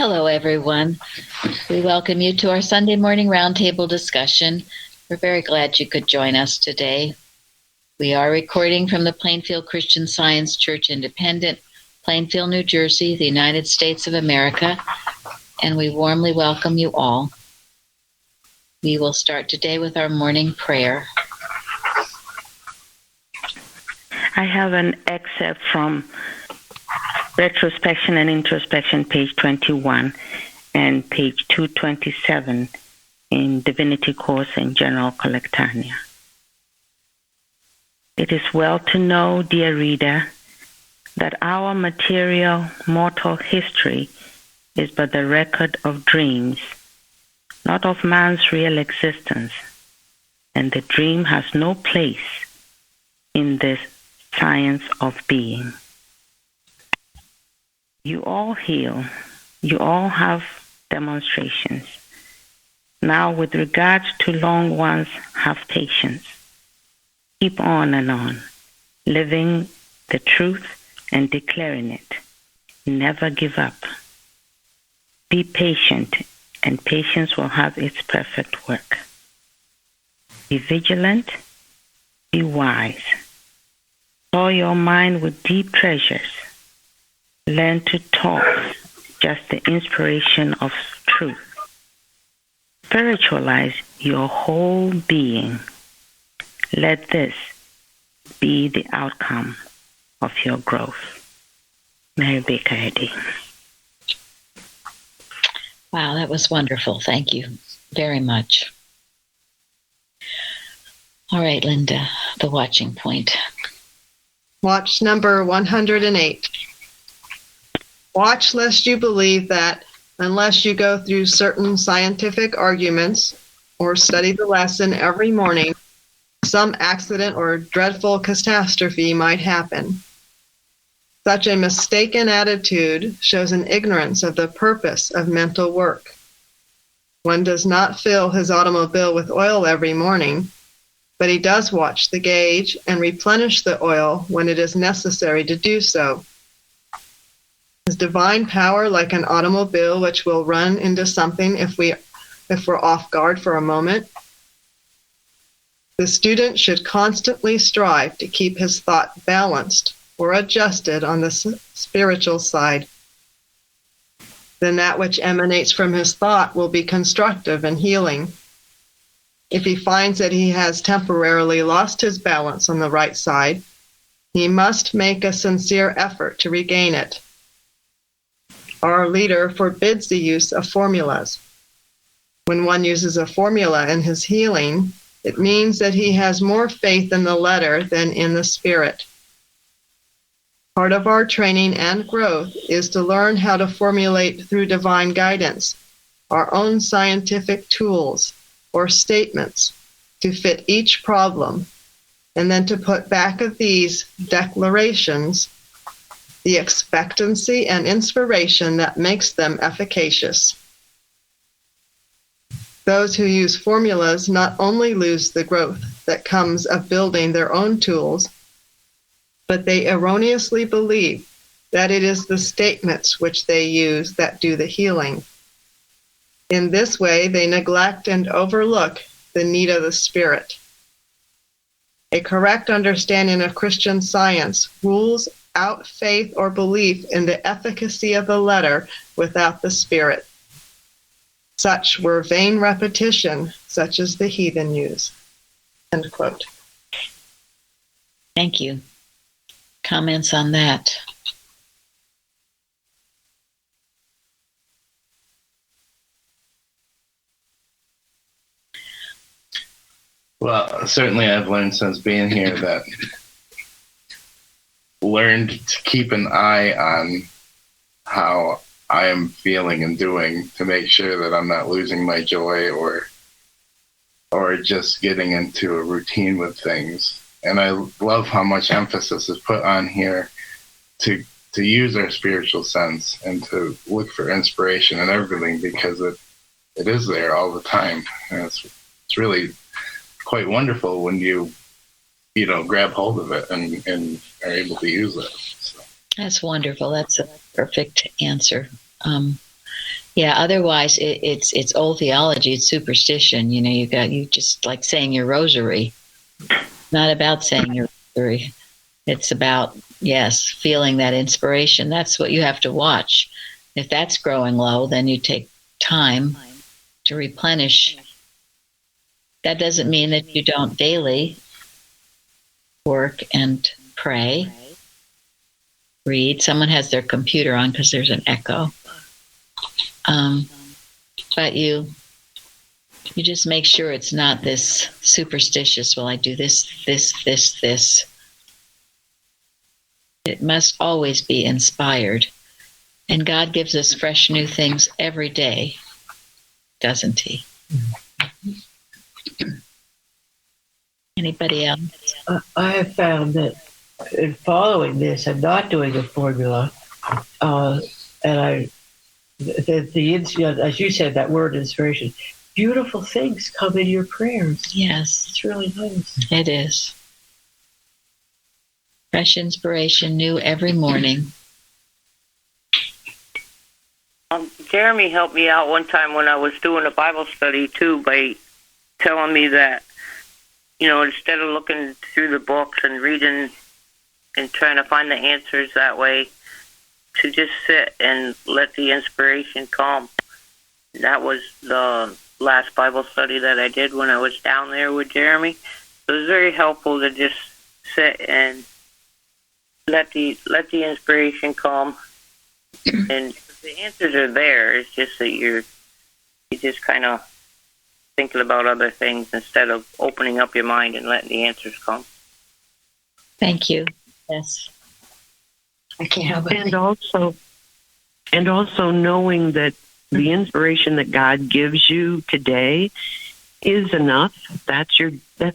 Hello, everyone. We welcome you to our Sunday morning roundtable discussion. We're very glad you could join us today. We are recording from the Plainfield Christian Science Church Independent, Plainfield, New Jersey, the United States of America, and we warmly welcome you all. We will start today with our morning prayer. I have an excerpt from Retrospection and Introspection, page 21, and page 227 in Divinity Course in General Collectania. It is well to know, dear reader, that our material, mortal history is but the record of dreams, not of man's real existence, and the dream has no place in this science of being. You all heal. You all have demonstrations. Now, with regards to long ones, have patience. Keep on and on, living the truth and declaring it. Never give up. Be patient, and patience will have its perfect work. Be vigilant. Be wise. Fill your mind with deep treasures. Learn to talk just the inspiration of truth. Spiritualize your whole being. Let this be the outcome of your growth. Mary Baker Eddy. Wow, that was wonderful. Thank you very much. All right, Linda, the watching point. Watch number 108. Watch lest you believe that unless you go through certain scientific arguments or study the lesson every morning, some accident or dreadful catastrophe might happen. Such a mistaken attitude shows an ignorance of the purpose of mental work. One does not fill his automobile with oil every morning, but he does watch the gauge and replenish the oil when it is necessary to do so. Is divine power like an automobile which will run into something if we're off guard for a moment? The student should constantly strive to keep his thought balanced or adjusted on the spiritual side. Then that which emanates from his thought will be constructive and healing. If he finds that he has temporarily lost his balance on the right side, he must make a sincere effort to regain it. Our leader forbids the use of formulas. When one uses a formula in his healing, it means that he has more faith in the letter than in the spirit. Part of our training and growth is to learn how to formulate through divine guidance our own scientific tools or statements to fit each problem, and then to put back of these declarations the expectancy and inspiration that makes them efficacious. Those who use formulas not only lose the growth that comes of building their own tools, but they erroneously believe that it is the statements which they use that do the healing. In this way, they neglect and overlook the need of the Spirit. A correct understanding of Christian Science rules out faith or belief in the efficacy of the letter without the Spirit. Such were vain repetition, such as the heathen use. End quote. Thank you. Comments on that? Well, certainly I've learned since being here that learned to keep an eye on how I am feeling and doing to make sure that I'm not losing my joy or just getting into a routine with things. And I love how much emphasis is put on here to use our spiritual sense and to look for inspiration and everything, because it is there all the time. And it's really quite wonderful when you grab hold of it and are able to use it. So. That's wonderful. That's a perfect answer. Yeah, otherwise it's old theology, it's superstition. You just like saying your rosary. Not about saying your rosary. It's about, yes, feeling that inspiration. That's what you have to watch. If that's growing low, then you take time to replenish. That doesn't mean that you don't daily work and pray, read. Someone has their computer on because there's an echo. But you just make sure it's not this superstitious, well, I do this. It must always be inspired. And God gives us fresh new things every day, doesn't he? Anybody else? I have found that in following this and not doing a formula, and as you said, that word inspiration, beautiful things come in your prayers. Yes. It's really nice. It is. Fresh inspiration, new every morning. Jeremy helped me out one time when I was doing a Bible study, too, by telling me that, instead of looking through the books and reading and trying to find the answers that way, to just sit and let the inspiration come. That was the last Bible study that I did when I was down there with Jeremy. It was very helpful to just sit and let the inspiration come. And the answers are there. It's just that you just kind of thinking about other things instead of opening up your mind and letting the answers come. Thank you. Yes. I can't help it. And also knowing that the inspiration that God gives you today is enough. That's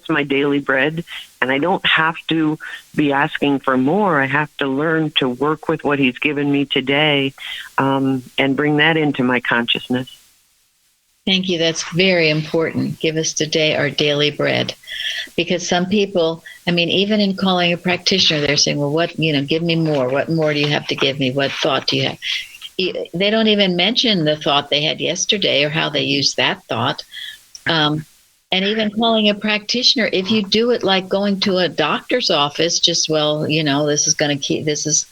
my daily bread. And I don't have to be asking for more. I have to learn to work with what he's given me today, and bring that into my consciousness. Thank you. That's very important. Give us today our daily bread. Because some people, even in calling a practitioner, they're saying, well, give me more. What more do you have to give me? What thought do you have? They don't even mention the thought they had yesterday or how they used that thought. And even calling a practitioner, if you do it like going to a doctor's office, just, it's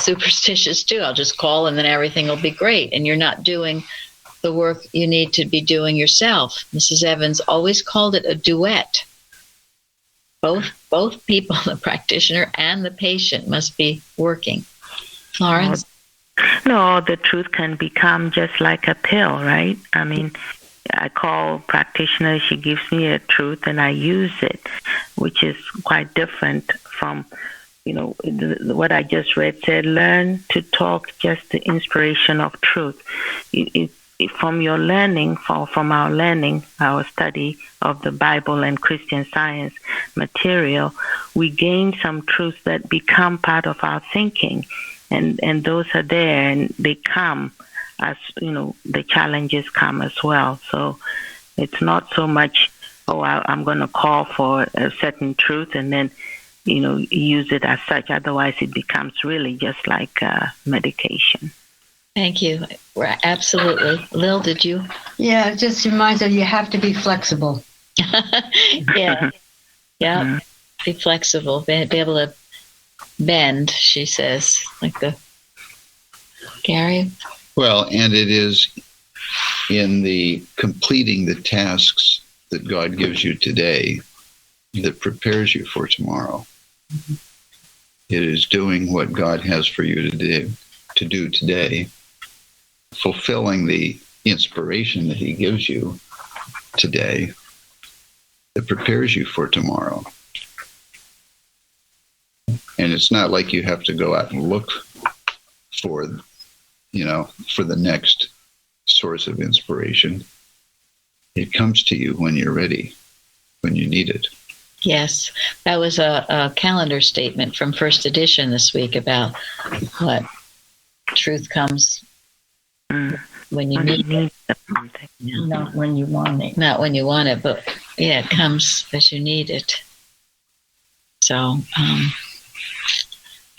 superstitious too. I'll just call and then everything will be great. And you're not doing the work you need to be doing yourself. Mrs. Evans always called it a duet. Both people, the practitioner and the patient, must be working. Florence? No, the truth can become just like a pill, right? I call practitioner, she gives me a truth and I use it, which is quite different from, what I just read said, learn to talk just the inspiration of truth. From our learning, our study of the Bible and Christian Science material, we gain some truths that become part of our thinking. And those are there, and they come as, the challenges come as well. So it's not so much, I'm going to call for a certain truth and then, use it as such. Otherwise, it becomes really just like medication. Thank you. Absolutely. Lil, did you? Yeah, it just reminds me you have to be flexible. Yeah. Yeah. Be flexible. Be able to bend, she says. Gary? Well, and it is in the completing the tasks that God gives you today that prepares you for tomorrow. Mm-hmm. It is doing what God has for you to do today, fulfilling the inspiration that he gives you today that prepares you for tomorrow. And it's not like you have to go out and look for the next source of inspiration. It comes to you when you're ready, when you need it. Yes, that was a calendar statement from First Edition this week about what truth comes when you need it. Not when you want it. Not when you want it, but yeah, it comes as you need it. So,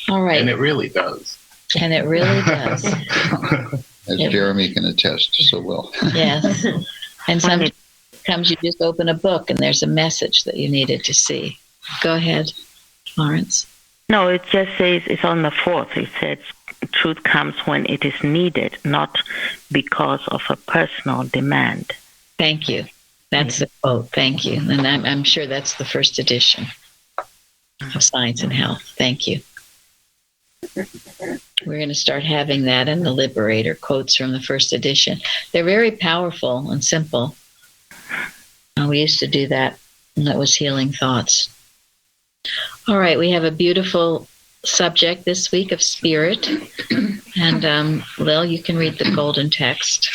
all right. And it really does. And it really does. as Jeremy can attest so well. Yes. And sometimes you just open a book and there's a message that you needed to see. Go ahead, Florence. No, it just says, it's on the 4th. It says, truth comes when it is needed, not because of a personal demand. Thank you. That's the quote. Thank you. And I'm sure that's the first edition of Science and Health. Thank you. We're going to start having that in the Liberator, quotes from the first edition. They're very powerful and simple. We used to do that, and that was Healing Thoughts. All right, we have a beautiful subject this week of spirit. And Lil, you can read the golden text.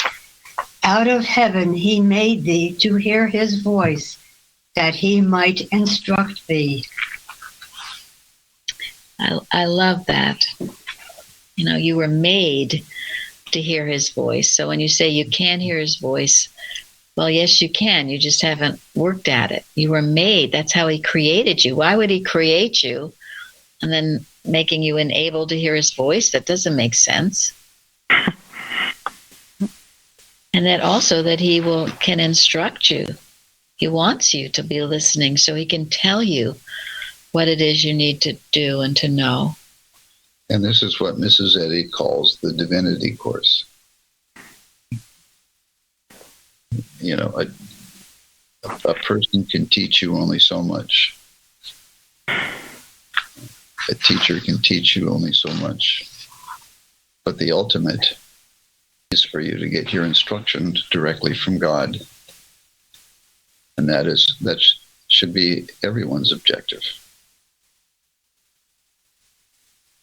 Out of heaven he made thee to hear his voice, that he might instruct thee. I love that. You know, you were made to hear his voice. So when you say you can hear his voice, well, yes, you can. You just haven't worked at it. You were made. That's how he created you. Why would he create you and then making you unable to hear his voice? That doesn't make sense. And that also that he can instruct you. He wants you to be listening so he can tell you what it is you need to do and to know. And this is what Mrs. Eddy calls the divinity course. You know, a person can teach you only so much. A teacher can teach you only so much. But the ultimate is for you to get your instructions directly from God. And that should be everyone's objective.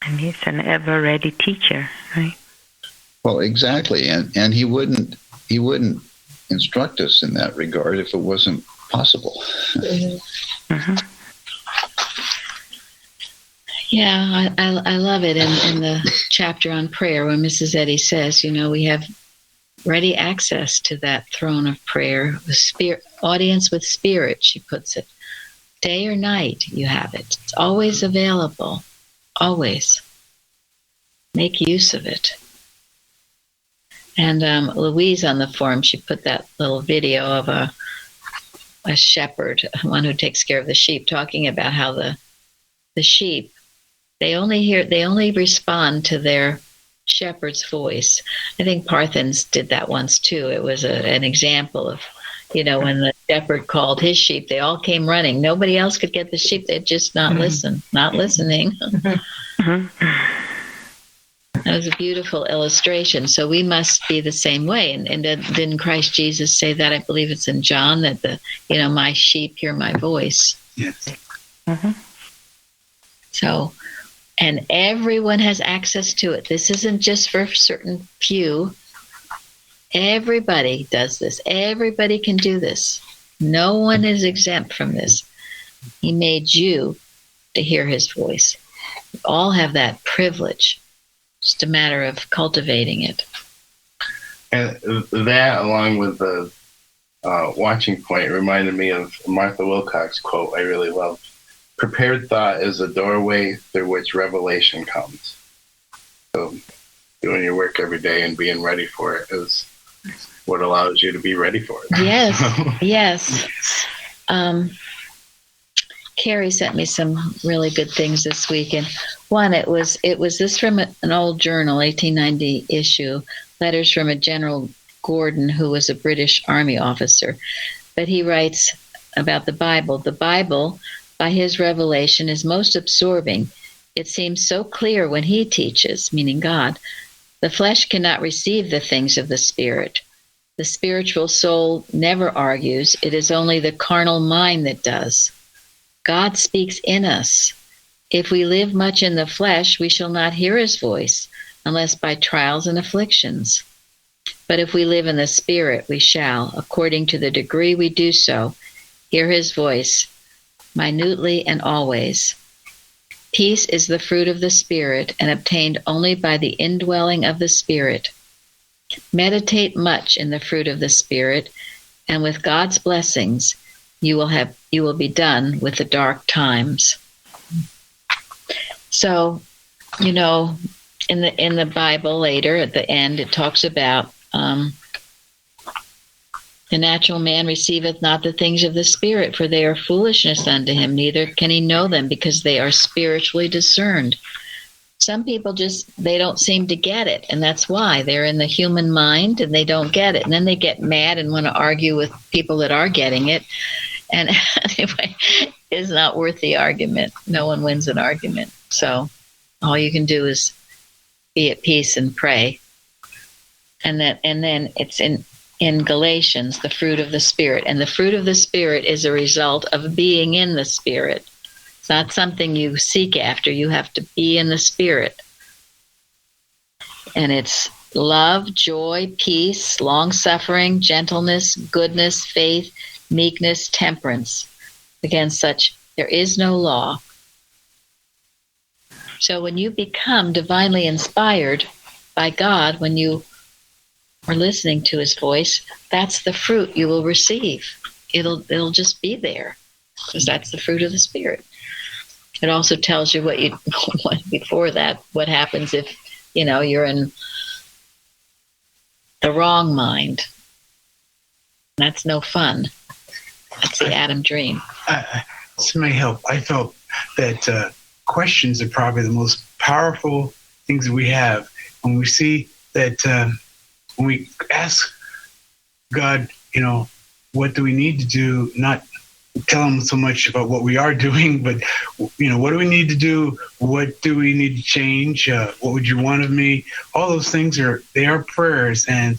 And he's an ever-ready teacher, right? Well, exactly. And he wouldn't instruct us in that regard if it wasn't possible. Mm-hmm. Yeah, I love it in the chapter on prayer when Mrs. Eddy says, you know, we have ready access to that throne of prayer, the spirit, audience with spirit, she puts it. Day or night, you have it. It's always available. Always. Make use of it. And Louise on the forum, she put that little video of a shepherd, one who takes care of the sheep, talking about how the sheep, they only respond to their shepherd's voice. I think Parthens did that once too. It was an example of, you know, when the shepherd called his sheep, they all came running. Nobody else could get the sheep. They'd just not listen, not listening. That was a beautiful illustration. So we must be the same way. And didn't Christ Jesus say that? I believe it's in John that my sheep hear my voice. Yes. Mm-hmm. So, and everyone has access to it. This isn't just for a certain few. Everybody does this. Everybody can do this. No one is exempt from this. He made you to hear his voice. We all have that privilege. It's just a matter of cultivating it. And that, along with the watching point, reminded me of Martha Wilcox's quote I really love. Prepared thought is a doorway through which revelation comes. So doing your work every day and being ready for it is what allows you to be ready for it. Yes, yes. Carrie sent me some really good things this week. And one, it was this from an old journal, 1890 issue, letters from a General Gordon, who was a British Army officer. But he writes about the Bible. The Bible, by his revelation, is most absorbing. It seems so clear when he teaches, meaning God. The flesh cannot receive the things of the Spirit. The spiritual soul never argues. It is only the carnal mind that does. God speaks in us. If we live much in the flesh, we shall not hear his voice, unless by trials and afflictions. But if we live in the Spirit, we shall, according to the degree we do so, hear his voice, minutely and always. Peace is the fruit of the Spirit, and obtained only by the indwelling of the Spirit. Meditate much in the fruit of the Spirit, and with God's blessings, you will be done with the dark times. So, in the Bible later at the end, it talks about the natural man receiveth not the things of the Spirit, for they are foolishness unto him, neither can he know them, because they are spiritually discerned. Some people they don't seem to get it, and that's why they're in the human mind and they don't get it. And then they get mad and want to argue with people that are getting it. And anyway, it's not worth the argument. No one wins an argument. So all you can do is be at peace and pray. And then it's in Galatians, the fruit of the Spirit. And the fruit of the Spirit is a result of being in the Spirit. It's not something you seek after. You have to be in the Spirit. And it's love, joy, peace, long-suffering, gentleness, goodness, faith, meekness, temperance. Against such there is no law. So when you become divinely inspired by God, when you are listening to his voice, that's the fruit you will receive. It'll just be there, because that's the fruit of the Spirit. It also tells you what before that, what happens if you're in the wrong mind. That's no fun. That's the Adam dream. This may help. I felt that questions are probably the most powerful things that we have. When we see that, when we ask God, what do we need to do? Not tell him so much about what we are doing, but what do we need to do? What do we need to change? What would you want of me? All those things are prayers, and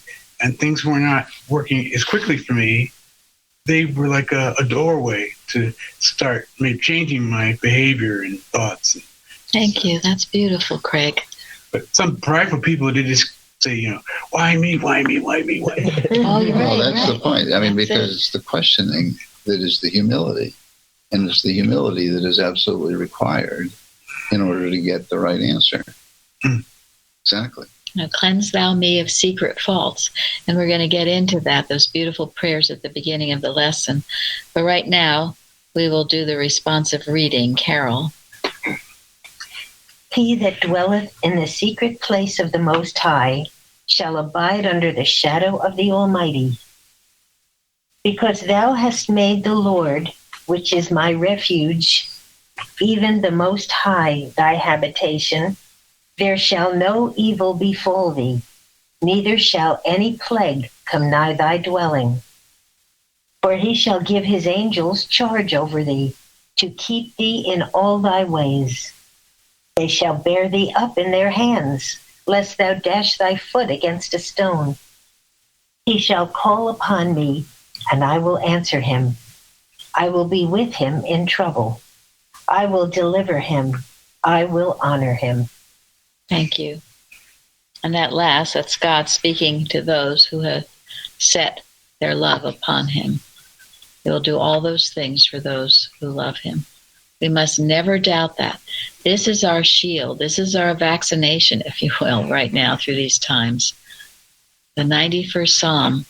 things were not working as quickly for me. They were like a doorway to start maybe changing my behavior and thoughts. Thank you. That's beautiful, Craig. But some prideful people, they just say, why me? Why me? Why me? Why me? Oh, you're right. Well, that's the point. I mean, That's because it's the questioning that is the humility. And it's the humility that is absolutely required in order to get the right answer. Exactly. Now, cleanse thou me of secret faults. And we're going to get into that, those beautiful prayers at the beginning of the lesson. But right now, we will do the responsive reading. Carol. He that dwelleth in the secret place of the Most High shall abide under the shadow of the Almighty. Because thou hast made the Lord, which is my refuge, even the Most High thy habitation, there shall no evil befall thee, neither shall any plague come nigh thy dwelling. For he shall give his angels charge over thee, to keep thee in all thy ways. They shall bear thee up in their hands, lest thou dash thy foot against a stone. He shall call upon me, and I will answer him. I will be with him in trouble. I will deliver him. I will honor him. Thank you. And that's God speaking to those who have set their love upon him. He will do all those things for those who love him. We must never doubt that. This is our shield. This is our vaccination, if you will, right now through these times. The 91st Psalm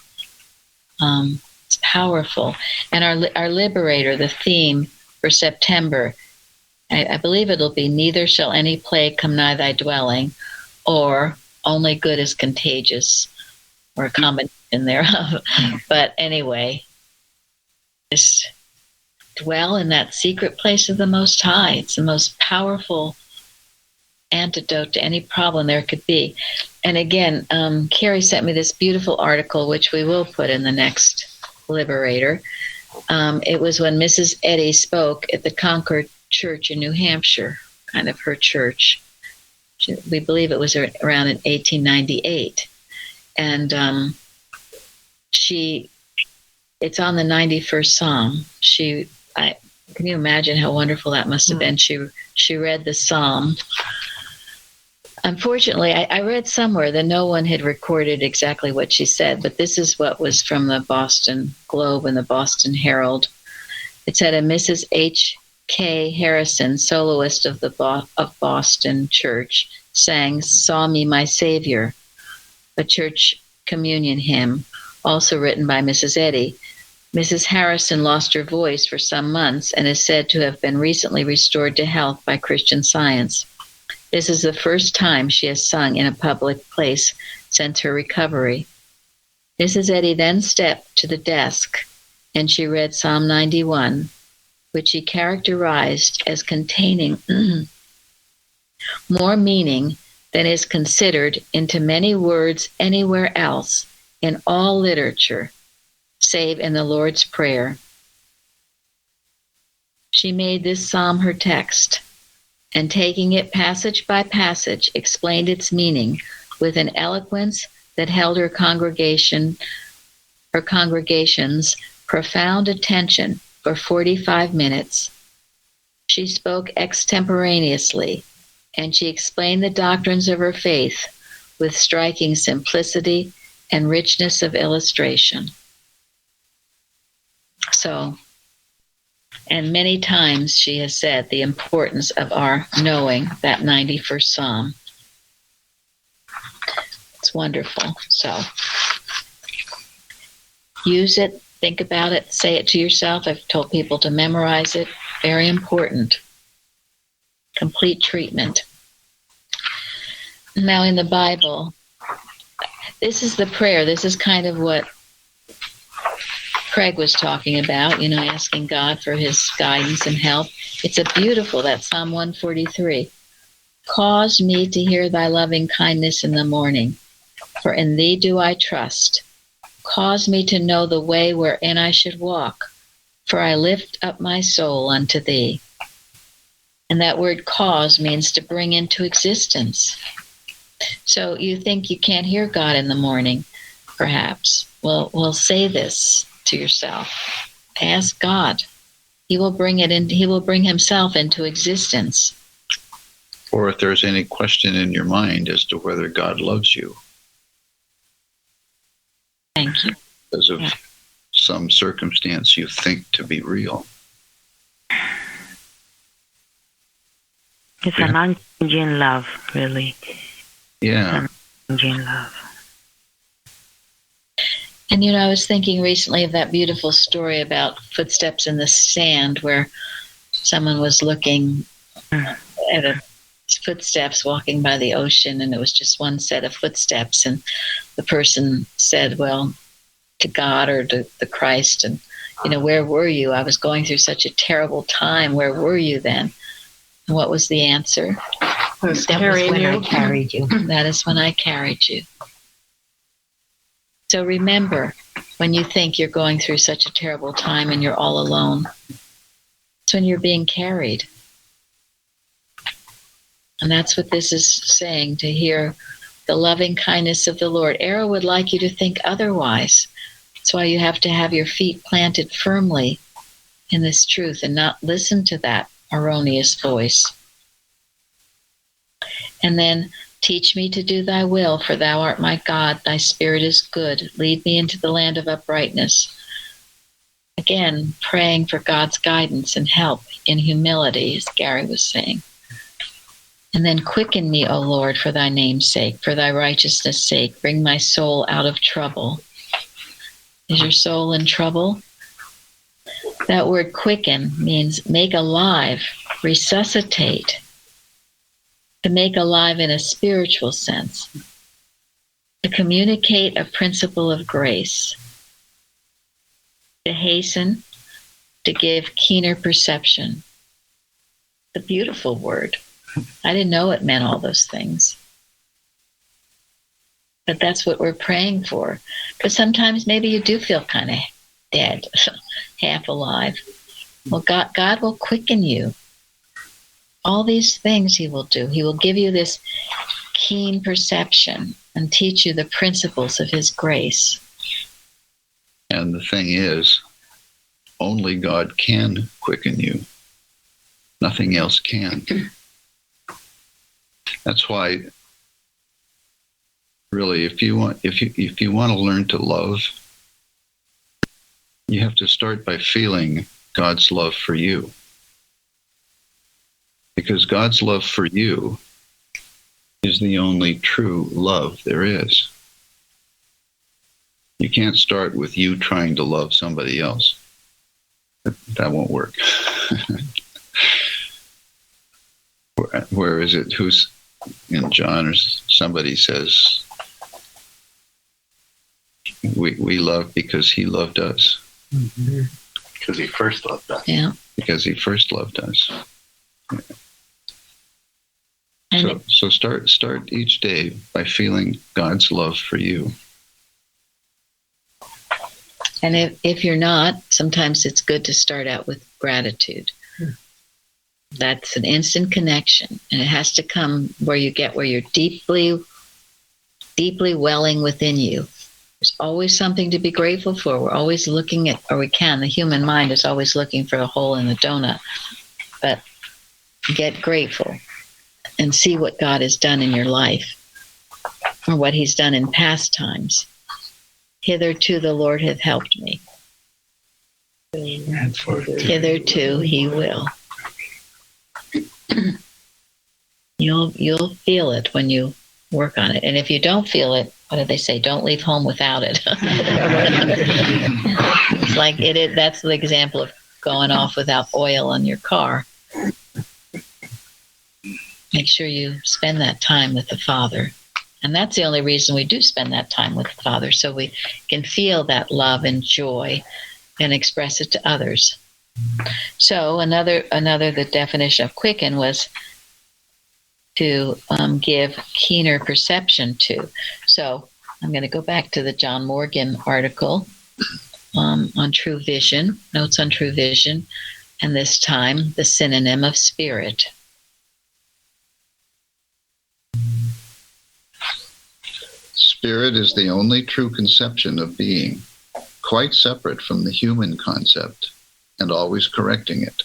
is powerful. And our liberator, the theme for September, I believe it'll be, neither shall any plague come nigh thy dwelling, or only good is contagious, or a combination thereof. But anyway, just dwell in that secret place of the Most High. It's the most powerful antidote to any problem there could be. And again, Carrie sent me this beautiful article, which we will put in the next Liberator. It was when Mrs. Eddy spoke at the Concord Church in New Hampshire, kind of her church. We believe it was around in 1898. And it's on the 91st Psalm. Can you imagine how wonderful that must have been? She read the Psalm. Unfortunately, I read somewhere that no one had recorded exactly what she said, but this is what was from the Boston Globe and the Boston Herald. It said, a Mrs. H.K. Harrison, soloist of Boston Church, sang Saw Me My Savior, a church communion hymn, also written by Mrs. Eddy. Mrs. Harrison lost her voice for some months and is said to have been recently restored to health by Christian Science. This is the first time she has sung in a public place since her recovery. Mrs. Eddy then stepped to the desk and she read Psalm 91, which she characterized as containing more meaning than is considered into many words anywhere else in all literature, save in the Lord's Prayer. She made this psalm her text, and taking it passage by passage, explained its meaning with an eloquence that held her congregation's profound attention for 45 minutes. She spoke extemporaneously, and she explained the doctrines of her faith with striking simplicity and richness of illustration. So, and many times she has said the importance of our knowing that 91st Psalm. It's wonderful. So, use it, think about it, say it to yourself. I've told people to memorize it. Very important. Complete treatment. Now in the Bible, this is the prayer. This is kind of what Craig was talking about, asking God for his guidance and help. It's that's Psalm 143. Cause me to hear thy loving kindness in the morning, for in thee do I trust. Cause me to know the way wherein I should walk, for I lift up my soul unto thee. And that word cause means to bring into existence. So you think you can't hear God in the morning, perhaps. Well, say this to yourself. Ask God. He will bring himself into existence. Or if there's any question in your mind as to whether God loves you. Thank you. Because of some circumstance you think to be real. It's an unchanging love, really. Yeah. It's an unchanging love. And I was thinking recently of that beautiful story about footsteps in the sand, where someone was looking at footsteps walking by the ocean, and it was just one set of footsteps, and the person said, well, to God or to the Christ, and where were you? I was going through such a terrible time. Where were you then? And what was the answer? That was when I carried you. That is when I carried you. So remember, when you think you're going through such a terrible time and you're all alone, it's when you're being carried. And that's what this is saying, to hear the loving kindness of the Lord. Arrow would like you to think otherwise. That's why you have to have your feet planted firmly in this truth and not listen to that erroneous voice. And then, teach me to do thy will, for thou art my God. Thy spirit is good. Lead me into the land of uprightness. Again, praying for God's guidance and help in humility, as Gary was saying. And then, quicken me, O Lord, for thy name's sake, for thy righteousness' sake. Bring my soul out of trouble. Is your soul in trouble? That word quicken means make alive, resuscitate. To make alive in a spiritual sense. To communicate a principle of grace. To hasten, to give keener perception. The beautiful word. I didn't know it meant all those things. But that's what we're praying for. Because sometimes maybe you do feel kind of dead, half alive. Well, God will quicken you. All these things he will do. He will give you this keen perception and teach you the principles of his grace. And the thing is, only God can quicken you. Nothing else can. That's why, really, if you want to learn to love, you have to start by feeling God's love for you. Because God's love for you is the only true love there is. You can't start with you trying to love somebody else. That won't work. Where is it? John or somebody says, we love because he loved us. Mm-hmm. Because he first loved us. Yeah. Because he first loved us. And So start each day by feeling God's love for you. And if you're not, sometimes it's good to start out with gratitude. That's an instant connection, and it has to come where you're deeply, deeply welling within you. There's always something to be grateful for. We're always looking at, the human mind is always looking for a hole in the donut. But get grateful and see what God has done in your life, or what he's done in past times. Hitherto the Lord hath helped me. Hitherto he will. You'll feel it when you work on it. And if you don't feel it, what do they say? Don't leave home without it. It's like that's the example of going off without oil on your car. Make sure you spend that time with the Father. And that's the only reason we do spend that time with the Father, so we can feel that love and joy and express it to others. So the definition of quicken was to give keener perception to. So I'm going to go back to the John Morgan article on true vision, notes on true vision, and this time the synonym of spirit. Spirit is the only true conception of being, quite separate from the human concept, and always correcting it.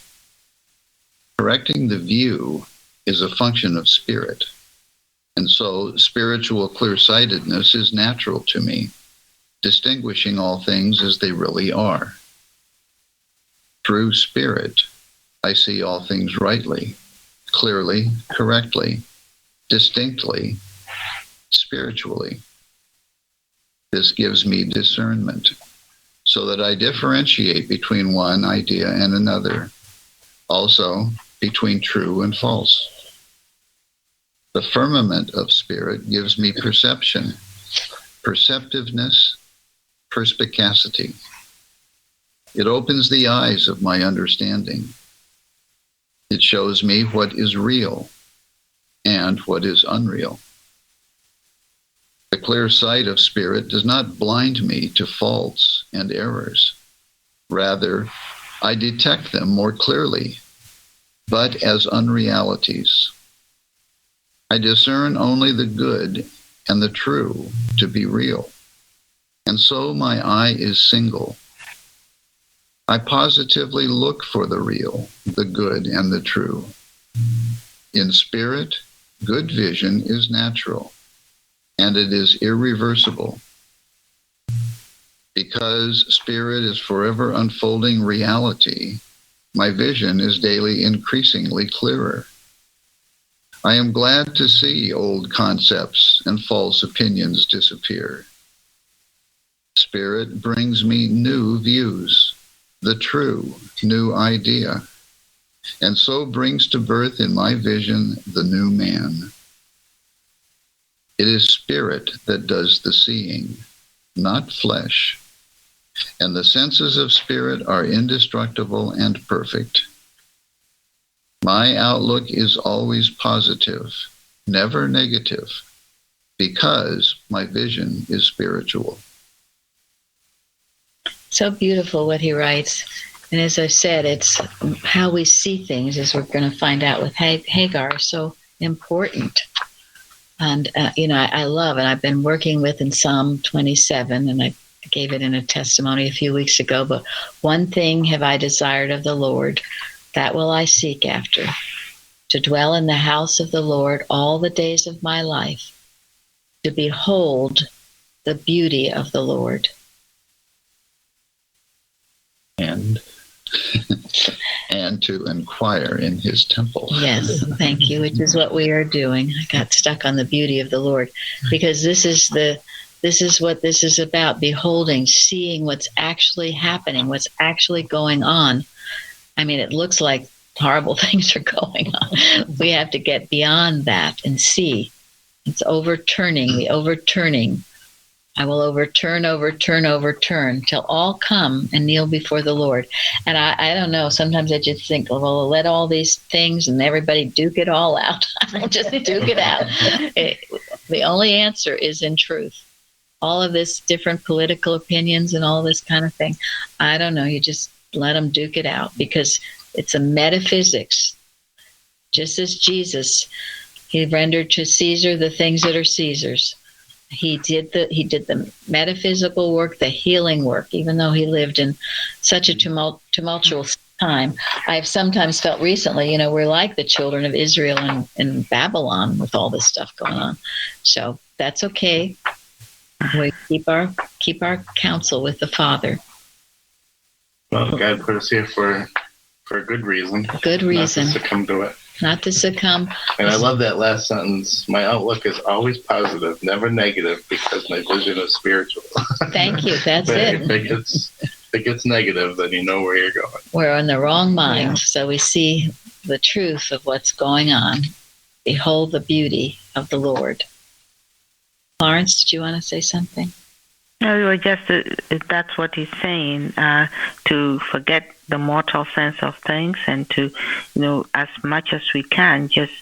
Correcting the view is a function of spirit, and so spiritual clear-sightedness is natural to me, distinguishing all things as they really are. Through spirit, I see all things rightly, clearly, correctly, distinctly, spiritually. This gives me discernment, so that I differentiate between one idea and another, also between true and false. The firmament of spirit gives me perception, perceptiveness, perspicacity. It opens the eyes of my understanding. It shows me what is real and what is unreal. The clear sight of spirit does not blind me to faults and errors. Rather, I detect them more clearly, but as unrealities. I discern only the good and the true to be real, and so my eye is single. I positively look for the real, the good, and the true. In spirit, good vision is natural, and it is irreversible. Because spirit is forever unfolding reality, my vision is daily increasingly clearer. I am glad to see old concepts and false opinions disappear. Spirit brings me new views, the true new idea, and so brings to birth in my vision the new man. It is spirit that does the seeing, not flesh, and the senses of spirit are indestructible and perfect. My outlook is always positive, never negative, because my vision is spiritual. So beautiful what he writes. And as I said, it's how we see things, as we're going to find out with Hagar, so important. And, I love, and I've been working with in Psalm 27, and I gave it in a testimony a few weeks ago, but one thing have I desired of the Lord, that will I seek after, to dwell in the house of the Lord all the days of my life, to behold the beauty of the Lord. And to inquire in his temple. Yes, thank you, which is what we are doing. I got stuck on the beauty of the Lord, because this is what this is about, beholding, seeing what's actually happening, what's actually going on. I mean, it looks like horrible things are going on. We have to get beyond that and see. It's overturning, the overturning. I will overturn till all come and kneel before the Lord. And I don't know, sometimes I just think, well, let all these things and everybody duke it all out. Just duke it out. The only answer is in truth. All of this different political opinions and all this kind of thing, I don't know, you just let them duke it out, because it's a metaphysics. Just as Jesus, he rendered to Caesar the things that are Caesar's. He did the metaphysical work, the healing work, even though he lived in such a tumultuous time. I've sometimes felt recently, we're like the children of Israel in Babylon with all this stuff going on. So that's okay. We keep our counsel with the Father. Well, God put us here for a good reason. Good reason. Not to succumb to it. Not to succumb. And I love that last sentence. My outlook is always positive, never negative, because my vision is spiritual. Thank you. That's it. If it gets negative, then you know where you're going. We're in the wrong mind, so we see the truth of what's going on. Behold the beauty of the Lord. Florence, did you want to say something? No, just that's what he's saying, to forget the mortal sense of things and to, as much as we can, just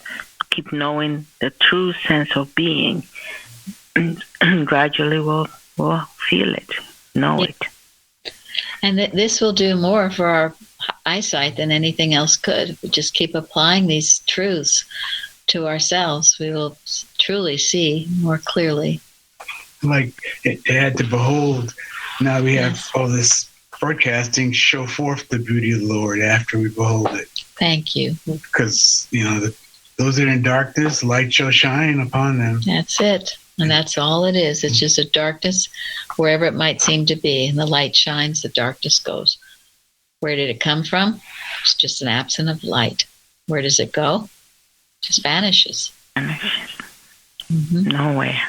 keep knowing the true sense of being. And gradually we'll feel it, know it. And this will do more for our eyesight than anything else could. We just keep applying these truths to ourselves. We will truly see more clearly. Like it had to behold. Now we have all this broadcasting, show forth the beauty of the Lord after we behold it. Thank you. Because, those that are in darkness, light shall shine upon them. That's it. And that's all it is. It's just a darkness wherever it might seem to be. And the light shines, the darkness goes. Where did it come from? It's just an absence of light. Where does it go? It just vanishes. Mm-hmm. Nowhere.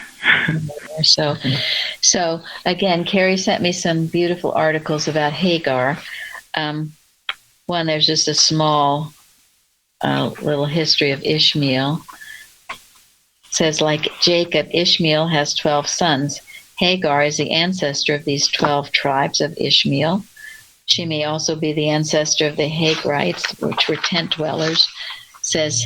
So again, Carrie sent me some beautiful articles about Hagar. One, there's just a small little history of Ishmael. It says, like Jacob, Ishmael has 12 sons. Hagar is the ancestor of these 12 tribes of Ishmael. She may also be the ancestor of the Hagarites, which were tent dwellers. It says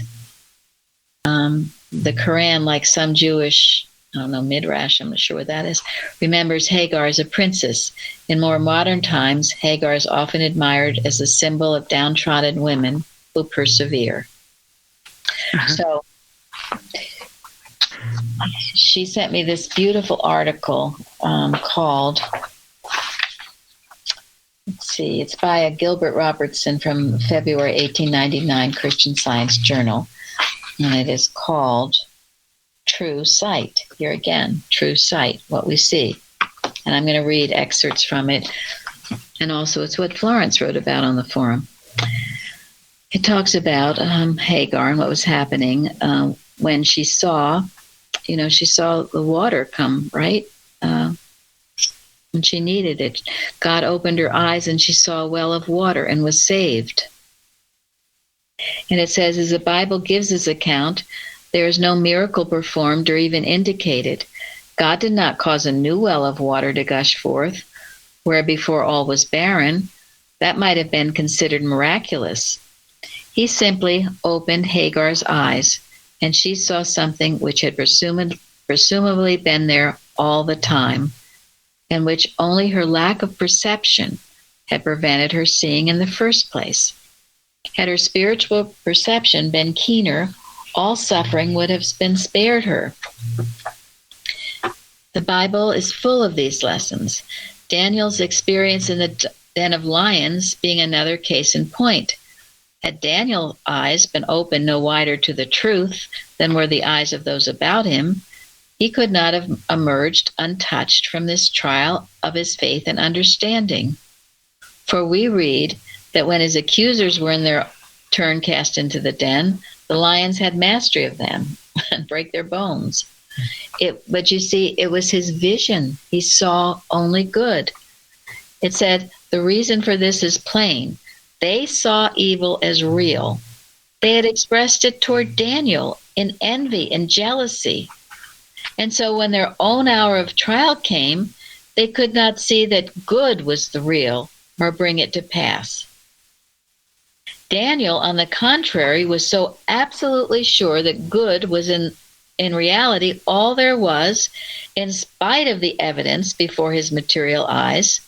the Quran, like some Jewish, Midrash, I'm not sure what that is, remembers Hagar as a princess. In more modern times, Hagar is often admired as a symbol of downtrodden women who persevere. So she sent me this beautiful article called, it's by Gilbert Robertson from February 1899 Christian Science Journal, and it is called True Sight. Here again, True Sight, what we see. And I'm going to read excerpts from it. And also it's what Florence wrote about on the forum. It talks about Hagar and what was happening when she saw, she saw the water come, right? When she needed it. God opened her eyes and she saw a well of water and was saved. And it says, as the Bible gives this account, there is no miracle performed or even indicated. God did not cause a new well of water to gush forth, where before all was barren. That might have been considered miraculous. He simply opened Hagar's eyes, and she saw something which had presumably been there all the time, and which only her lack of perception had prevented her seeing in the first place. Had her spiritual perception been keener, all suffering would have been spared her. The Bible is full of these lessons. Daniel's experience in the den of lions being another case in point. Had Daniel's eyes been opened no wider to the truth than were the eyes of those about him, he could not have emerged untouched from this trial of his faith and understanding. For we read that when his accusers were in their turn cast into the den, the lions had mastery of them and break their bones. But you see, it was his vision. He saw only good. It said, the reason for this is plain. They saw evil as real. They had expressed it toward Daniel in envy and jealousy. And so when their own hour of trial came, they could not see that good was the real or bring it to pass. Daniel, on the contrary, was so absolutely sure that good was in reality all there was, in spite of the evidence before his material eyes,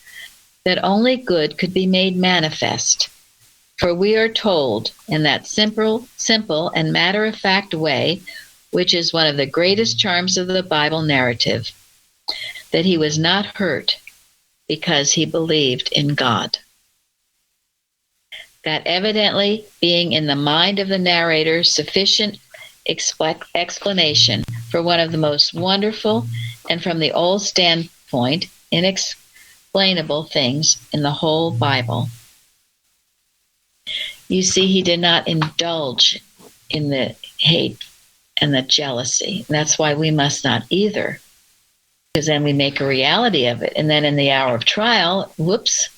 that only good could be made manifest. For we are told in that simple and matter-of-fact way, which is one of the greatest charms of the Bible narrative, that he was not hurt because he believed in God. That evidently being in the mind of the narrator sufficient explanation for one of the most wonderful and from the old standpoint inexplainable things in the whole Bible. You see, he did not indulge in the hate and the jealousy. That's why we must not either, because then we make a reality of it. And then in the hour of trial, whoops.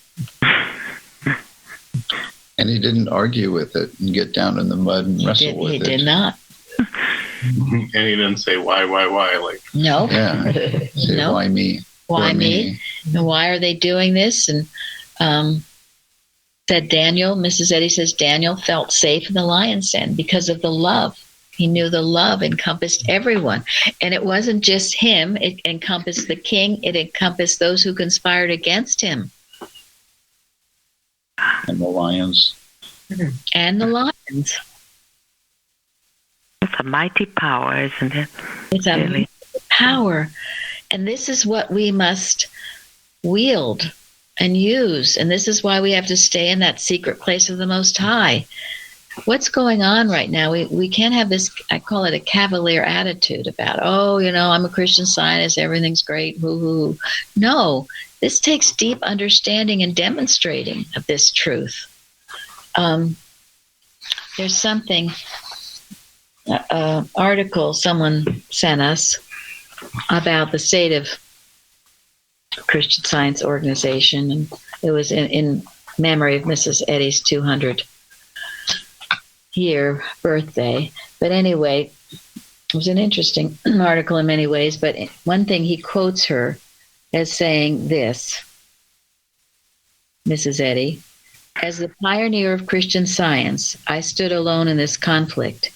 And he didn't argue with it and get down in the mud and wrestle with it. He did not. And he didn't say why, like. No. Yeah. Say, No. why me? Why me? And why are they doing this? And said Daniel, Mrs. Eddy says, Daniel felt safe in the lion's den because of the love. He knew the love encompassed everyone. And it wasn't just him. It encompassed the king. It encompassed those who conspired against him. And the lions. And the lions. It's a mighty power, isn't it? It's a Really? power. And this is what we must wield and use. And this is why we have to stay in that secret place of the Most High. What's going on right now? We can't have this, I call it a cavalier attitude about, I'm a Christian Scientist, everything's great, woo-hoo. No, this takes deep understanding and demonstrating of this truth. There's something, article someone sent us about the state of Christian Science organization, and it was in memory of Mrs. Eddy's 200 year birthday. But anyway, it was an interesting article in many ways, but one thing he quotes her as saying this, Mrs. Eddy, as the pioneer of Christian Science, I stood alone in this conflict,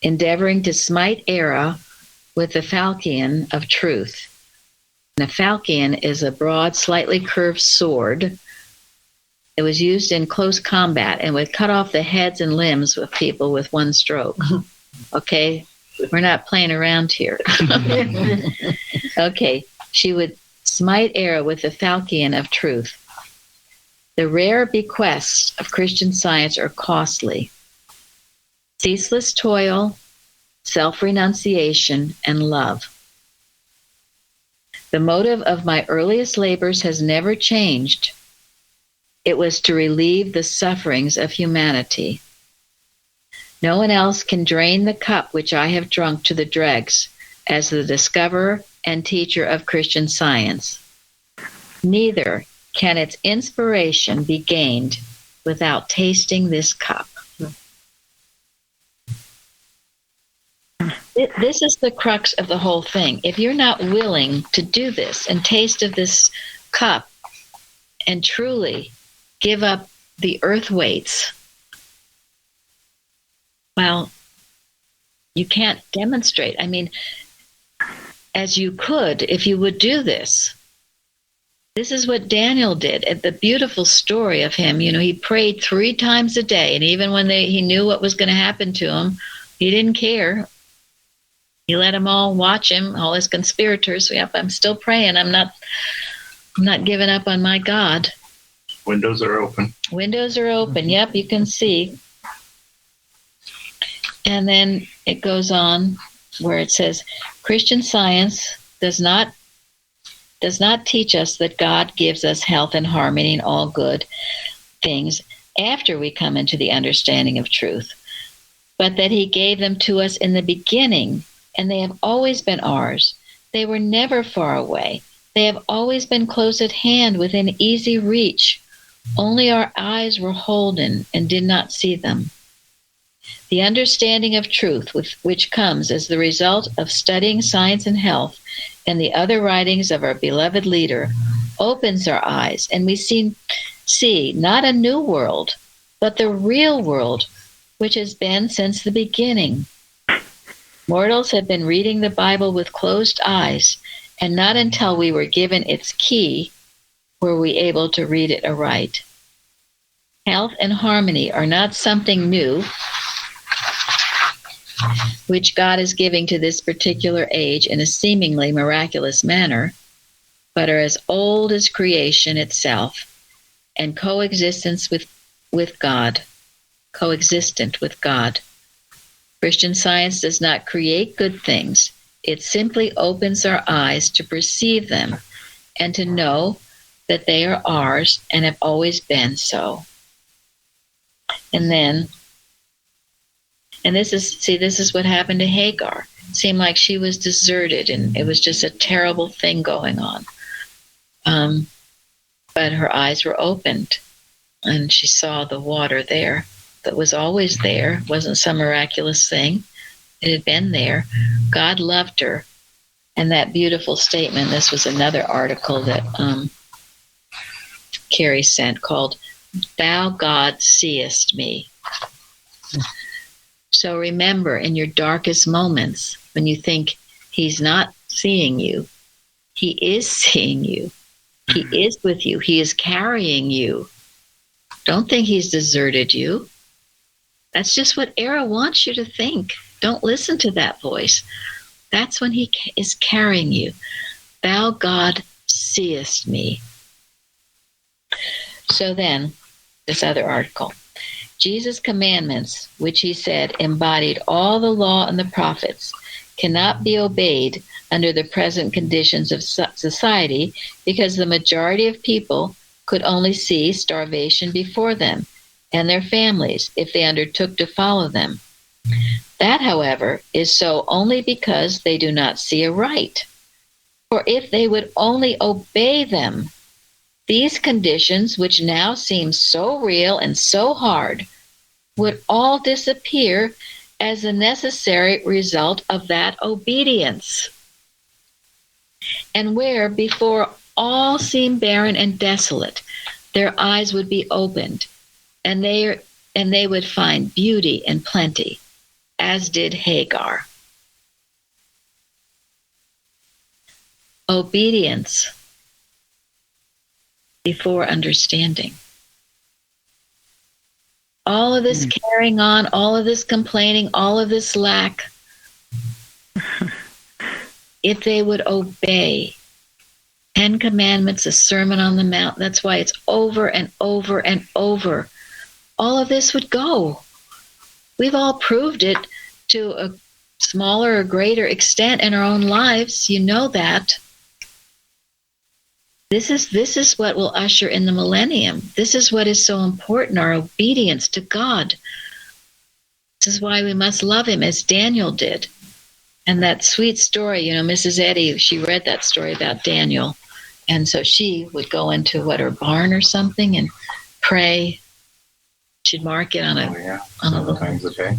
endeavoring to smite error with the falchion of truth. And a falchion is a broad, slightly curved sword. It was used in close combat and would cut off the heads and limbs of people with one stroke. Okay? We're not playing around here. Okay. She would smite error with the falchion of truth. The rare bequests of Christian Science are costly. Ceaseless toil, self-renunciation, and love. The motive of my earliest labors has never changed. It was to relieve the sufferings of humanity. No one else can drain the cup which I have drunk to the dregs as the discoverer and teacher of Christian Science. Neither can its inspiration be gained without tasting this cup. This is the crux of the whole thing. If you're not willing to do this and taste of this cup and truly give up the earth weights, well, you can't demonstrate. I mean, as you could if you would do this. This is what Daniel did. The beautiful story of him, he prayed 3 times a day, and even when he knew what was going to happen to him, he didn't care. He let them all watch him, all his conspirators. Yep, I'm still praying. I'm not giving up on my God. Windows are open. Windows are open. Yep, you can see. And then it goes on where it says, Christian Science does not teach us that God gives us health and harmony and all good things after we come into the understanding of truth, but that he gave them to us in the beginning, and they have always been ours. They were never far away. They have always been close at hand, within easy reach, Only our eyes were holden and did not see them. The understanding of truth, which comes as the result of studying science and health and the other writings of our beloved leader, opens our eyes, and we see not a new world, but the real world, which has been since the beginning. Mortals have been reading the Bible with closed eyes, and not until we were given its key were we able to read it aright. Health and harmony are not something new, which God is giving to this particular age in a seemingly miraculous manner, but are as old as creation itself and coexistent with God. Christian Science does not create good things. It simply opens our eyes to perceive them and to know that they are ours and have always been so. And this is what happened to Hagar. It seemed like she was deserted, and it was just a terrible thing going on. But her eyes were opened, and she saw the water there that was always there. It wasn't some miraculous thing. It had been there. God loved her. And that beautiful statement, this was another article that Carrie sent called, "Thou, God, seest me." So remember, in your darkest moments, when you think he's not seeing you, he is seeing you. He is with you. He is carrying you. Don't think he's deserted you. That's just what Era wants you to think. Don't listen to that voice. That's when he is carrying you. Thou, God, seest me. So then, this other article. Jesus' commandments, which he said embodied all the law and the prophets, cannot be obeyed under the present conditions of society because the majority of people could only see starvation before them and their families if they undertook to follow them. That, however, is so only because they do not see aright. For if they would only obey them, these conditions, which now seem so real and so hard, would all disappear as a necessary result of that obedience. And where before all seemed barren and desolate, their eyes would be opened, and they would find beauty and plenty, as did Hagar. Obedience before understanding. All of this carrying on, all of this complaining, all of this lack, if they would obey 10 Commandments, a Sermon on the Mount, that's why it's over and over and over, all of this would go. We've all proved it to a smaller or greater extent in our own lives. You know that. This is what will usher in the millennium. This is what is so important, our obedience to God. This is why we must love him as Daniel did. And that sweet story, Mrs. Eddy, she read that story about Daniel. And so she would go into her barn or something and pray. She'd mark it on a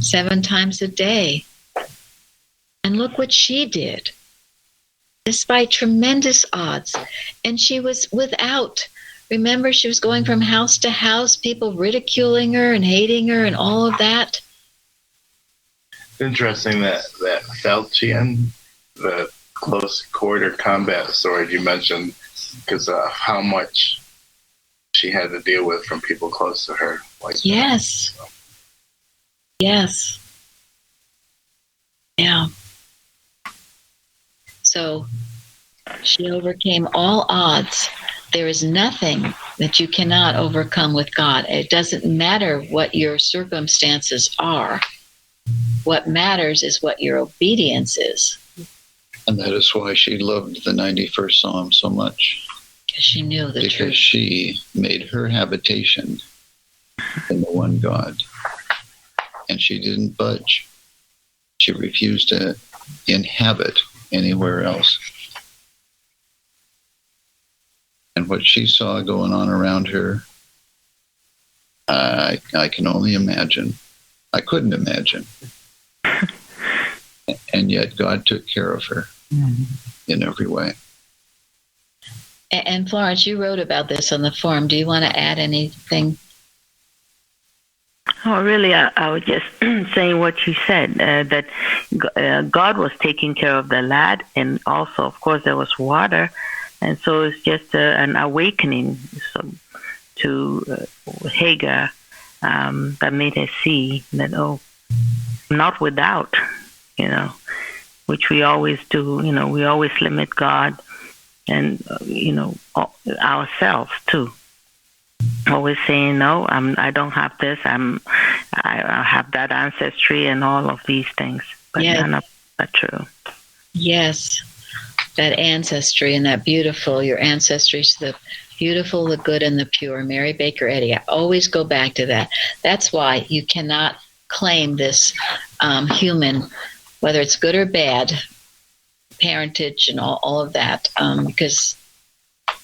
7 times a day. And look what she did. Despite tremendous odds. And she was without. Remember, she was going from house to house, people ridiculing her and hating her and all of that. It's interesting that Falchion, the close quarter combat sword you mentioned, because of how much she had to deal with from people close to her. Yes. Yes. Yeah. So she overcame all odds. There is nothing that you cannot overcome with God. It doesn't matter what your circumstances are. What matters is what your obedience is. And that is why she loved the 91st Psalm so much. Because she knew the truth. Because she made her habitation in the one God. And she didn't budge. She refused to inhabit anywhere else. And what she saw going on around her I can only imagine. I couldn't imagine. And yet God took care of her in every way. And Florence, you wrote about this on the forum. Do you want to add anything? Oh, really, I was just saying what you said, that God was taking care of the lad, and also, of course, there was water. And so it's just an awakening to Hagar that made her see that, not without, which we always do. We always limit God and, ourselves too. Always saying, no, I don't have this. I have that ancestry and all of these things. But none of that true. Yes. That ancestry and that beautiful, your ancestry is the beautiful, the good, and the pure. Mary Baker Eddy. I always go back to that. That's why you cannot claim this human, whether it's good or bad, parentage and all of that, because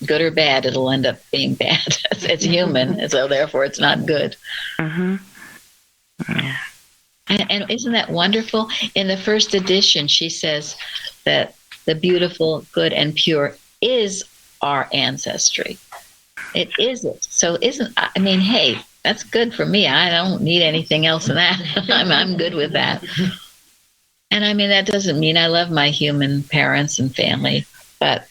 good or bad, it'll end up being bad. It's human, so therefore it's not good. Mm-hmm. Yeah. And isn't that wonderful? In the first edition, she says that the beautiful, good, and pure is our ancestry. It is it. So hey, that's good for me. I don't need anything else than that. I'm good with that. And that doesn't mean I love my human parents and family, but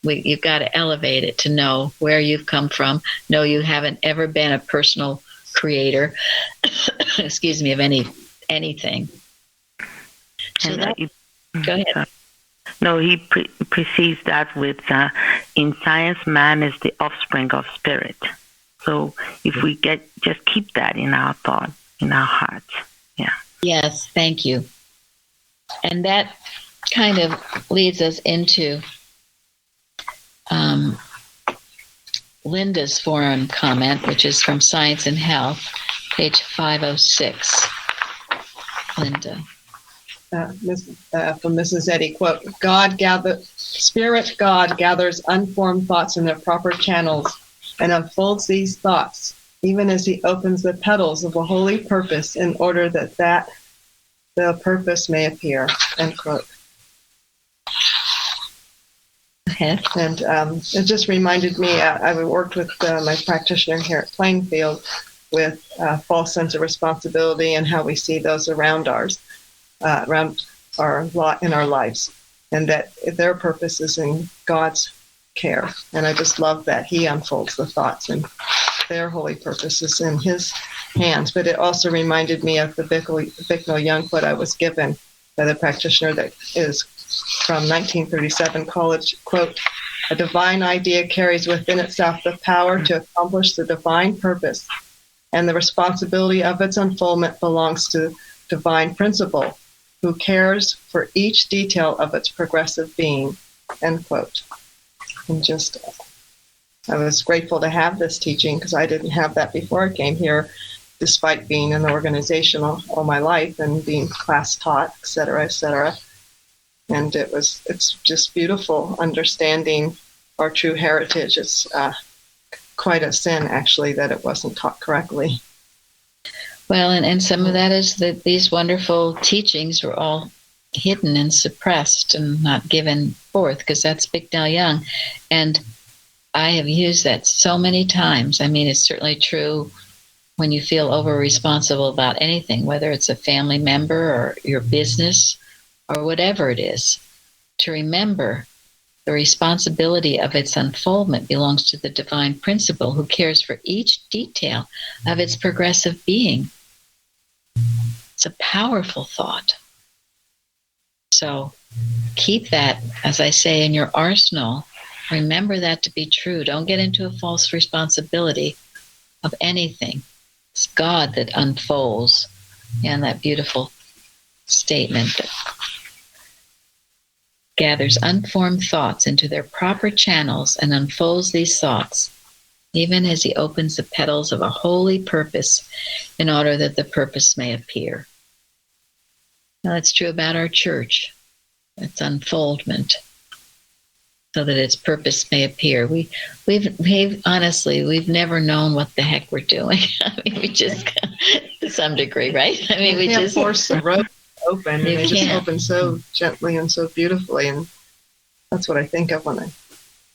you've got to elevate it to know where you've come from. No, you haven't ever been a personal creator, excuse me, of anything. So go ahead. No, he precedes that with, in science, man is the offspring of spirit. So if we just keep that in our thought, in our hearts. Yeah. Yes, thank you. And that kind of leads us into Linda's forum comment, which is from Science and Health, page 506. Linda. From Mrs. Eddy, quote, Spirit God gathers unformed thoughts in their proper channels and unfolds these thoughts, even as he opens the petals of a holy purpose in order that the purpose may appear, end quote. Okay. And it just reminded me, I worked with my practitioner here at Plainfield with false sense of responsibility and how we see those around our lives, and that their purpose is in God's care. And I just love that he unfolds the thoughts and their holy purpose is in his hands. But it also reminded me of the Bicknell Young quote I was given by the practitioner that is from 1937 college, quote, a divine idea carries within itself the power to accomplish the divine purpose, and the responsibility of its unfoldment belongs to divine principle, who cares for each detail of its progressive being, end quote. And I was grateful to have this teaching because I didn't have that before I came here, despite being in the organization all my life and being class taught, et cetera, et cetera. And it's just beautiful understanding our true heritage. It's quite a sin, actually, that it wasn't taught correctly. Well, and some of that is that these wonderful teachings were all hidden and suppressed and not given forth, because that's Bicknell Young. And I have used that so many times. It's certainly true when you feel over-responsible about anything, whether it's a family member or your business or whatever it is, to remember the responsibility of its unfoldment belongs to the divine principle who cares for each detail of its progressive being. It's a powerful thought. So keep that, as I say, in your arsenal. Remember that to be true. Don't get into a false responsibility of anything. It's God that unfolds. And that beautiful statement that gathers unformed thoughts into their proper channels and unfolds these thoughts, even as he opens the petals of a holy purpose in order that the purpose may appear. Now, that's true about our church. It's unfoldment. It's so that its purpose may appear. We've honestly, we've never known what the heck we're doing. I mean, we just, to some degree, right? I mean, we can't just force the road open, and You they just can't. open so gently and so beautifully, and that's what I think of when I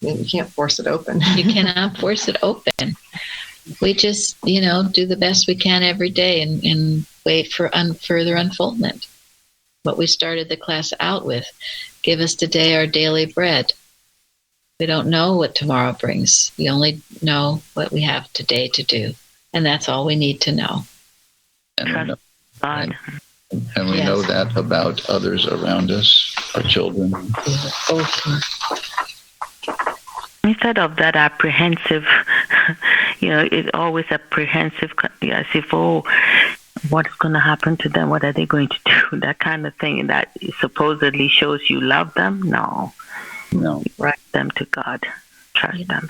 mean, you can't force it open. You cannot force it open. We just, do the best we can every day and wait for further unfoldment. What we started the class out with, give us today our daily bread. We don't know what tomorrow brings. We only know what we have today to do. And that's all we need to know. Trust God. And we Yes. know that about others around us, our children. Instead of that apprehensive, it's always apprehensive, as if, what's going to happen to them? What are they going to do? That kind of thing that supposedly shows you love them. No. Write them to God. Trust them.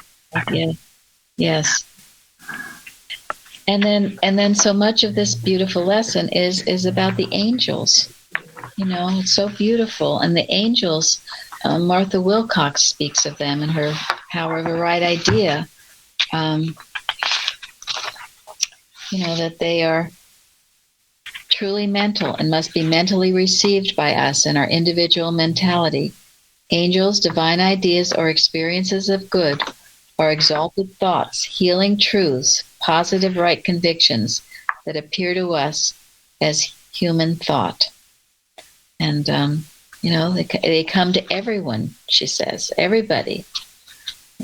Yeah. Yes. And then so much of this beautiful lesson is about the angels. It's so beautiful. And the angels, Martha Wilcox speaks of them in her Power of a Right Idea. That they are truly mental and must be mentally received by us in our individual mentality. Angels, divine ideas, or experiences of good are exalted thoughts, healing truths, positive right convictions that appear to us as human thought. And, they come to everyone, she says, everybody.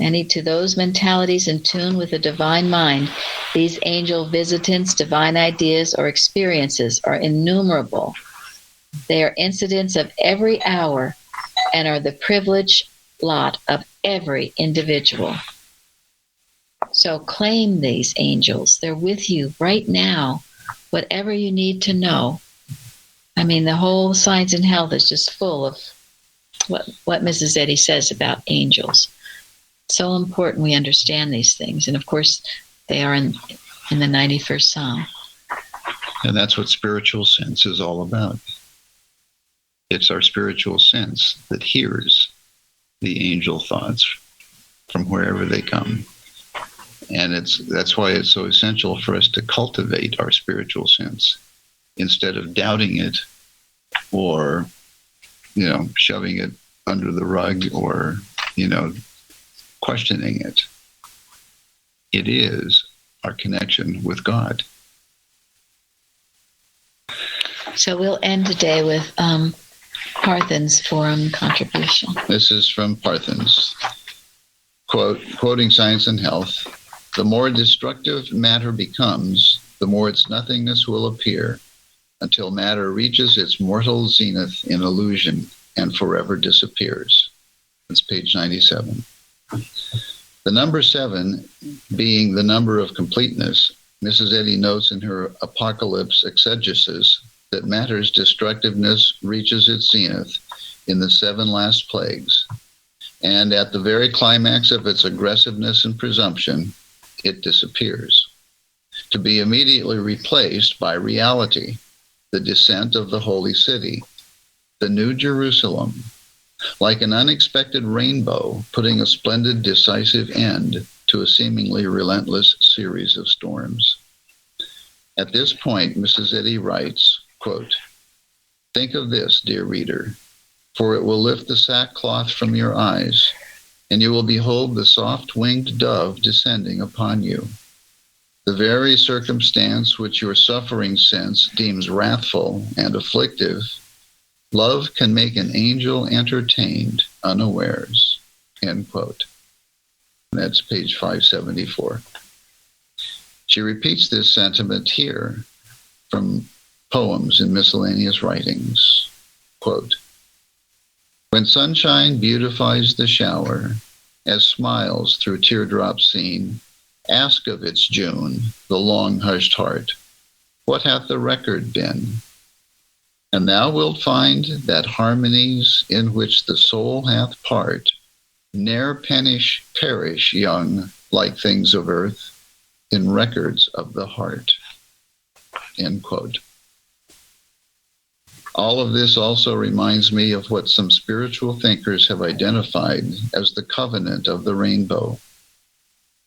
And to those mentalities in tune with the divine mind, these angel visitants, divine ideas, or experiences are innumerable. They are incidents of every hour and are the privileged lot of every individual. So claim these angels. They're with you right now, whatever you need to know. I mean, the whole Science and Health is just full of what Mrs. Eddy says about angels. So important we understand these things. And of course, they are in the 91st Psalm. And that's what spiritual sense is all about. It's our spiritual sense that hears the angel thoughts from wherever they come. And that's why it's so essential for us to cultivate our spiritual sense instead of doubting it or, shoving it under the rug or, questioning it. It is our connection with God. So we'll end today with Parthen's forum contribution. This is from Parthen's. Quoting Science and Health, the more destructive matter becomes, the more its nothingness will appear, until matter reaches its mortal zenith in illusion and forever disappears. That's page 97. The number 7 being the number of completeness, Mrs. Eddy notes in her Apocalypse exegesis that matter's destructiveness reaches its zenith in the 7 last plagues, and at the very climax of its aggressiveness and presumption, it disappears, to be immediately replaced by reality, the descent of the holy city, the New Jerusalem, like an unexpected rainbow, putting a splendid, decisive end to a seemingly relentless series of storms. At this point, Mrs. Eddy writes, quote, "Think of this, dear reader, for it will lift the sackcloth from your eyes, and you will behold the soft-winged dove descending upon you. The very circumstance which your suffering sense deems wrathful and afflictive, love can make an angel entertained unawares." End quote. That's page 574. She repeats this sentiment here from Poems in Miscellaneous Writings. Quote, "When sunshine beautifies the shower, as smiles through teardrops seen, ask of its June, the long-hushed heart, what hath the record been? And thou wilt find that harmonies in which the soul hath part ne'er perish young like things of earth in records of the heart." End quote. All of this also reminds me of what some spiritual thinkers have identified as the covenant of the rainbow.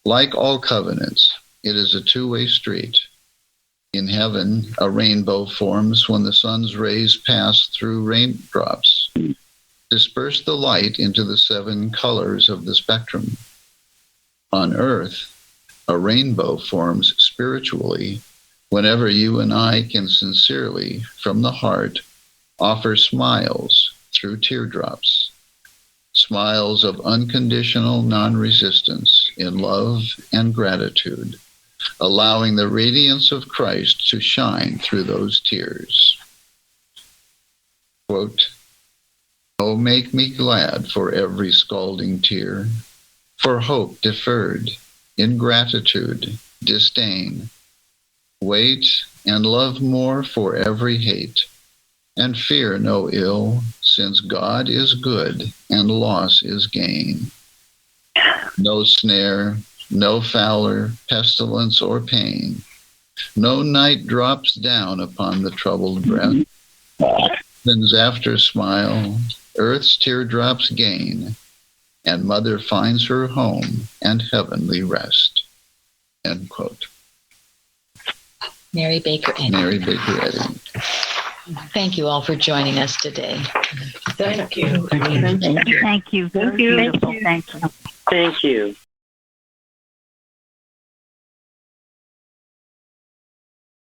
Like all covenants, it is a two-way street. In heaven, a rainbow forms when the sun's rays pass through raindrops, disperse the light into the 7 colors of the spectrum. On earth, a rainbow forms spiritually whenever you and I can sincerely, from the heart, offer smiles through teardrops, smiles of unconditional non-resistance in love and gratitude, allowing the radiance of Christ to shine through those tears. Quote, "Oh, make me glad for every scalding tear, for hope deferred, ingratitude, disdain. Wait and love more for every hate, and fear no ill, since God is good and loss is gain. No snare, no fowler, pestilence or pain. No night drops down upon the troubled breast. Heaven's after smile, earth's teardrops gain, and mother finds her home and heavenly rest." End quote. Mary Baker Eddy. Mary Baker Eddy. Thank you all for joining us today. Thank you. Thank you. Thank you. Beautiful. Thank you. Thank you.